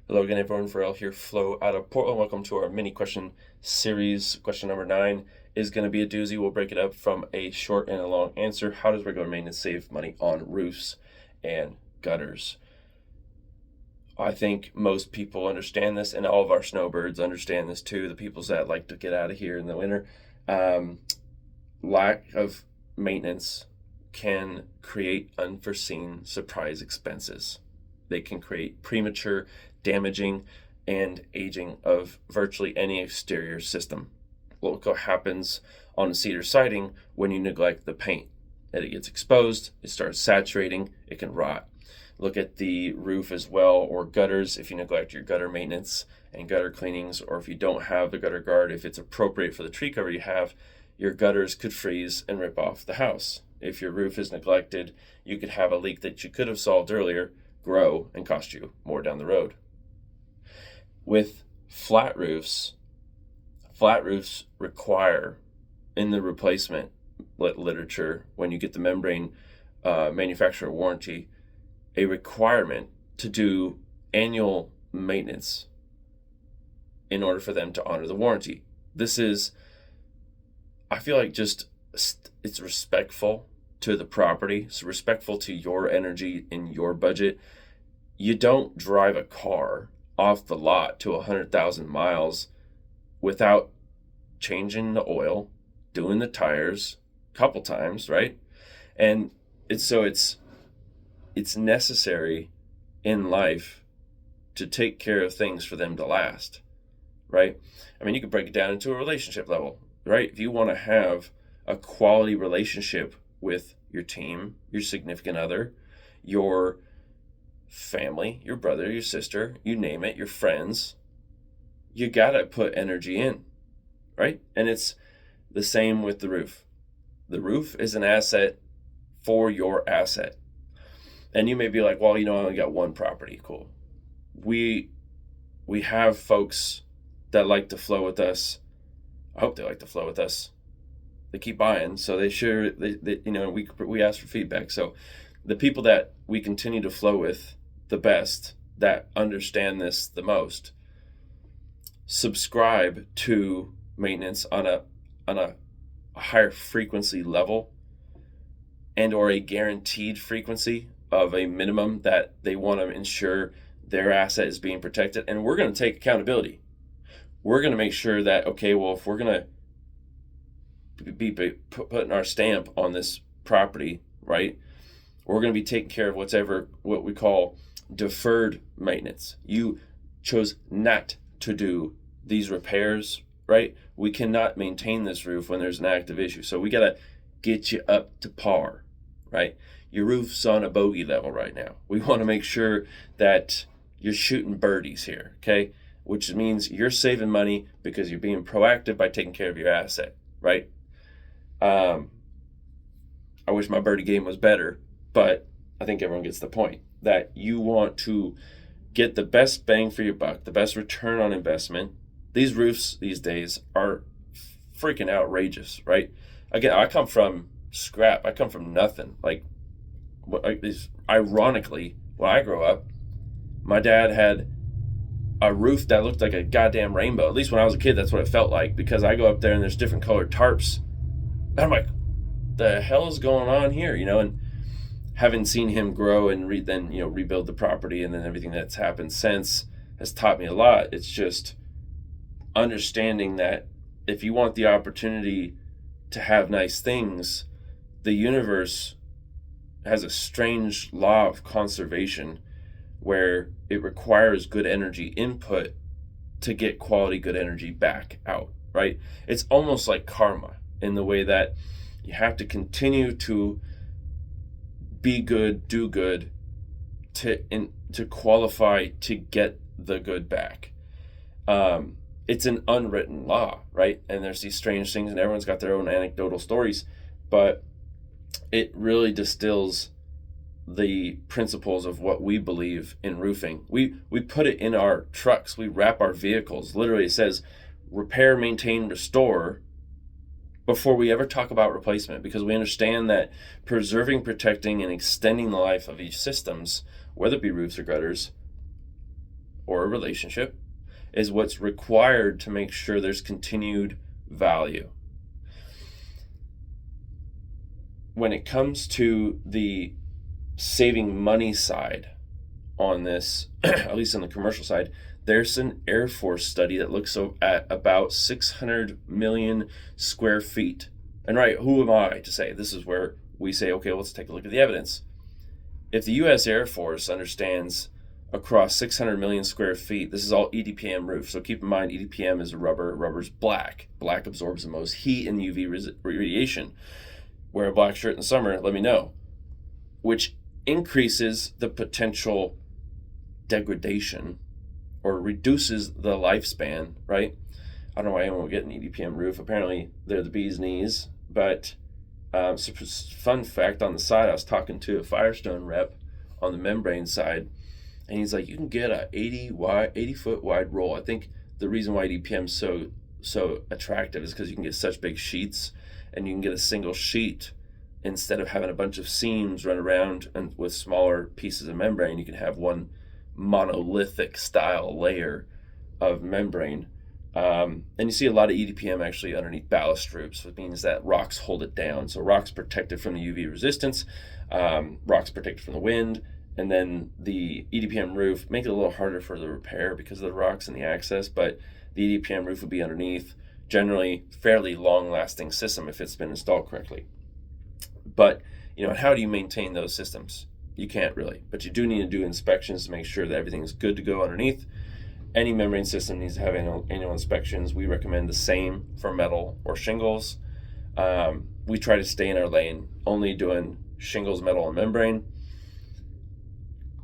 Hello again, everyone. Pharrell here, Flo out of Portland. Welcome to our mini question series. Question number 9 is going to be a doozy. We'll break it up from a short and a long answer. How does regular maintenance save money on roofs and gutters? I think most people understand this, and all of our snowbirds understand this too. The people that like to get out of here in the winter. Lack of maintenance can create unforeseen surprise expenses. They can create premature damaging and aging of virtually any exterior system. Look what happens on a cedar siding when you neglect the paint. It gets exposed, it starts saturating, it can rot. Look at the roof as well, or gutters. If you neglect your gutter maintenance and gutter cleanings, or if you don't have the gutter guard, if it's appropriate for the tree cover you have, your gutters could freeze and rip off the house. If your roof is neglected, you could have a leak that you could have solved earlier grow and cost you more down the road. With flat roofs require, in the replacement literature, when you get the membrane manufacturer warranty, a requirement to do annual maintenance in order for them to honor the warranty. This is, I feel like, just it's respectful to the property. It's respectful to your energy in your budget. You don't drive a car off the lot to 100,000 miles without changing the oil, doing the tires a couple times, right? And it's necessary in life to take care of things for them to last, right? I mean, you could break it down into a relationship level, right? If you want to have a quality relationship with your team, your significant other, your family, your brother, your sister, you name it, your friends, you gotta put energy in, right? And it's the same with the roof. The roof is an asset for your asset. And you may be like, well, I only got one property. Cool. We have folks that like to flow with us. I hope they like to flow with us. They keep buying, so we ask for feedback. So the people that we continue to flow with the best, that understand this the most, subscribe to maintenance on a higher frequency level, and or a guaranteed frequency of a minimum that they want to ensure their asset is being protected. And we're going to take accountability. We're going to make sure that, okay, well, if we're going to be putting our stamp on this property, right, we're going to be taking care of what we call deferred maintenance. You chose not to do these repairs, right? We cannot maintain this roof when there's an active issue. So we got to get you up to par, right? Your roof's on a bogey level right now. We want to make sure that you're shooting birdies here, okay? Which means you're saving money because you're being proactive by taking care of your asset, right? I wish my birdie game was better, but I think everyone gets the point that you want to get the best bang for your buck, the best return on investment. These roofs these days are freaking outrageous, right? Again, I come from scrap. I come from nothing. Ironically, when I grew up, my dad had a roof that looked like a goddamn rainbow. At least when I was a kid, that's what it felt like, because I go up there and there's different colored tarps. And I'm like, the hell is going on here? And having seen him grow and rebuild the property, and then everything that's happened since has taught me a lot. It's just understanding that if you want the opportunity to have nice things, the universe has a strange law of conservation where it requires good energy input to get quality good energy back out, right? It's almost like karma, in the way that you have to continue to be good, do good, to qualify to get the good back. It's an unwritten law, right? And there's these strange things, and everyone's got their own anecdotal stories, but it really distills the principles of what we believe in roofing. We put it in our trucks. We wrap our vehicles. Literally, it says repair, maintain, restore before we ever talk about replacement, because we understand that preserving, protecting, and extending the life of each systems, whether it be roofs or gutters, or a relationship is what's required to make sure there's continued value. When it comes to the saving money side on this, at least on the commercial side, there's an Air Force study that looks at about 600 million square feet. And right, who am I to say? This is where we say, okay, let's take a look at the evidence. If the U.S. Air Force understands across 600 million square feet, this is all EDPM roof. So keep in mind, EDPM is rubber. Rubber's black. Black absorbs the most heat and UV radiation. Wear a black shirt in the summer, let me know. Which increases the potential degradation or reduces the lifespan, right? I don't know why anyone will get an EDPM roof. Apparently, they're the bee's knees. But fun fact on the side, I was talking to a Firestone rep on the membrane side, and he's like, you can get a 80 foot wide roll. I think the reason why EDPM is so attractive is because you can get such big sheets, and you can get a single sheet instead of having a bunch of seams run around, and with smaller pieces of membrane, you can have one monolithic style layer of membrane. And you see a lot of EDPM actually underneath ballast roofs, which means that rocks hold it down. So rocks protected from the UV resistance, rocks protected from the wind, and then the EDPM roof make it a little harder for the repair because of the rocks and the access, but the EDPM roof would be underneath. Generally fairly long-lasting system if it's been installed correctly. But, how do you maintain those systems? You can't really, but you do need to do inspections to make sure that everything's good to go underneath. Any membrane system needs to have annual inspections. We recommend the same for metal or shingles. We try to stay in our lane, only doing shingles, metal, and membrane.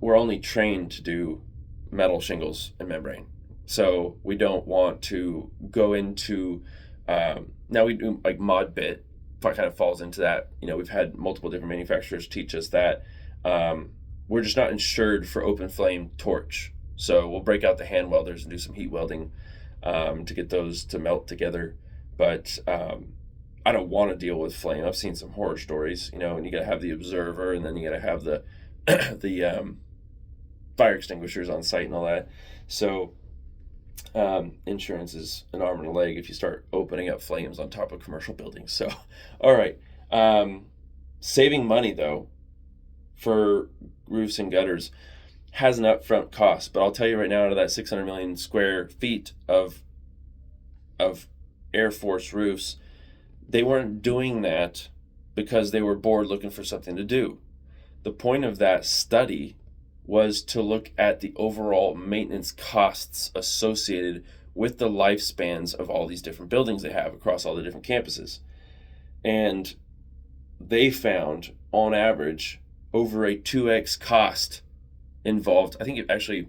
We're only trained to do metal, shingles, and membrane. So we don't want to go into, now we do like mod bit, kind of falls into that. We've had multiple different manufacturers teach us that we're just not insured for open flame torch. So we'll break out the hand welders and do some heat welding to get those to melt together. But I don't want to deal with flame. I've seen some horror stories, and you got to have the observer, and then you got to have the fire extinguishers on site and all that. So insurance is an arm and a leg if you start opening up flames on top of commercial buildings. So, all right. Saving money, though, for roofs and gutters has an upfront cost. But I'll tell you right now, out of that 600 million square feet of Air Force roofs, they weren't doing that because they were bored looking for something to do. The point of that study was to look at the overall maintenance costs associated with the lifespans of all these different buildings they have across all the different campuses. And they found, on average, over a 2x cost involved. I think it actually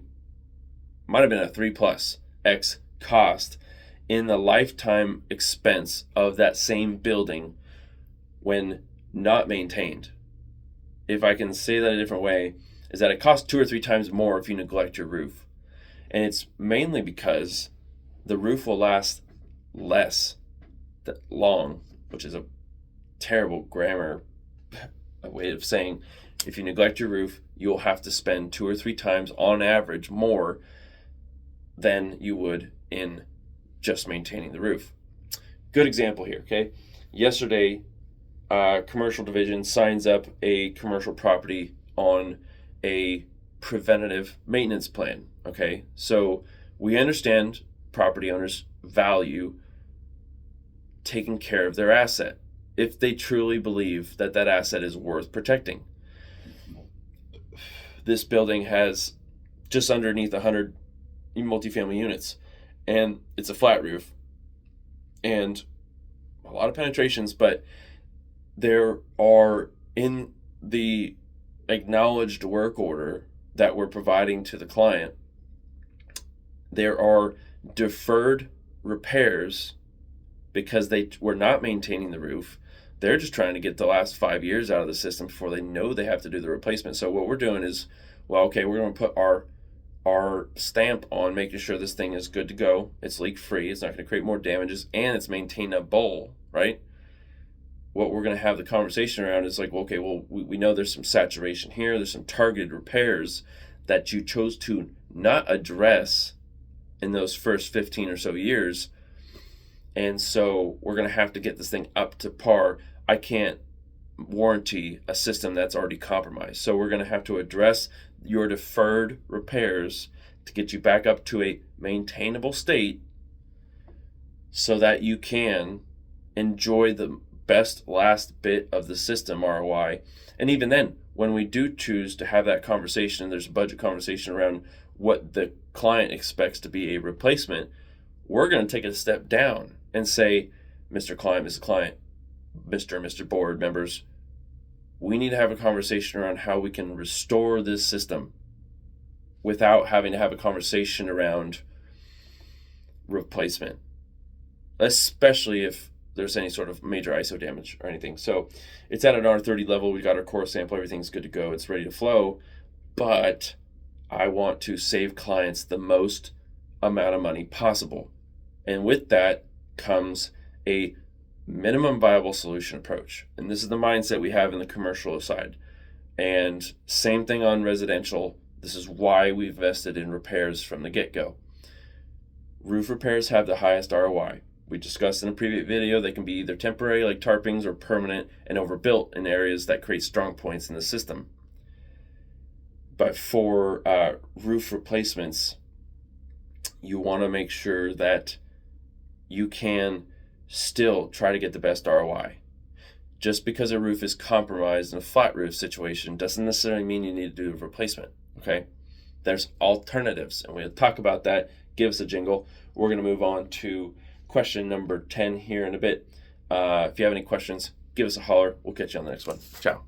might have been a 3+x cost in the lifetime expense of that same building when not maintained. If I can say that a different way, is that it costs 2 or 3 times more if you neglect your roof. And it's mainly because the roof will last less long, which is a terrible grammar way of saying if you neglect your roof, you'll have to spend 2 or 3 times on average more than you would in just maintaining the roof. Good example here, okay? Yesterday, commercial division signs up a commercial property on a preventative maintenance plan, okay? So we understand property owners value taking care of their asset if they truly believe that that asset is worth protecting. This building has just underneath 100 multifamily units, and it's a flat roof and a lot of penetrations, but there are, in the acknowledged work order that we're providing to the client, there are deferred repairs because they were not maintaining the roof. They're just trying to get the last 5 years out of the system before they know they have to do the replacement. So what we're doing is, well, okay, we're going to put our stamp on making sure this thing is good to go. It's leak free. It's not going to create more damages, and it's maintainable, right? What we're going to have the conversation around is like, well, okay, well, we know there's some saturation here. There's some targeted repairs that you chose to not address in those first 15 or so years. And so we're going to have to get this thing up to par. I can't warranty a system that's already compromised. So we're going to have to address your deferred repairs to get you back up to a maintainable state so that you can enjoy the best last bit of the system ROI. And even then, when we do choose to have that conversation, there's a budget conversation around what the client expects to be a replacement, we're going to take a step down and say, Mr. Client, Mrs. Client, Mr. and Mr. Board members, we need to have a conversation around how we can restore this system without having to have a conversation around replacement, especially if there's any sort of major ISO damage or anything. So it's at an R30 level. We got our core sample. Everything's good to go. It's ready to flow. But I want to save clients the most amount of money possible. And with that comes a minimum viable solution approach. And this is the mindset we have in the commercial side. And same thing on residential. This is why we've invested in repairs from the get-go. Roof repairs have the highest ROI. We discussed in a previous video, they can be either temporary like tarpings or permanent and overbuilt in areas that create strong points in the system. But for roof replacements, you want to make sure that you can still try to get the best ROI. Just because a roof is compromised in a flat roof situation doesn't necessarily mean you need to do a replacement, okay? There's alternatives, and we'll talk about that. Give us a jingle. We're going to move on to question number 10 here in a bit. If you have any questions, give us a holler. We'll catch you on the next one. Ciao.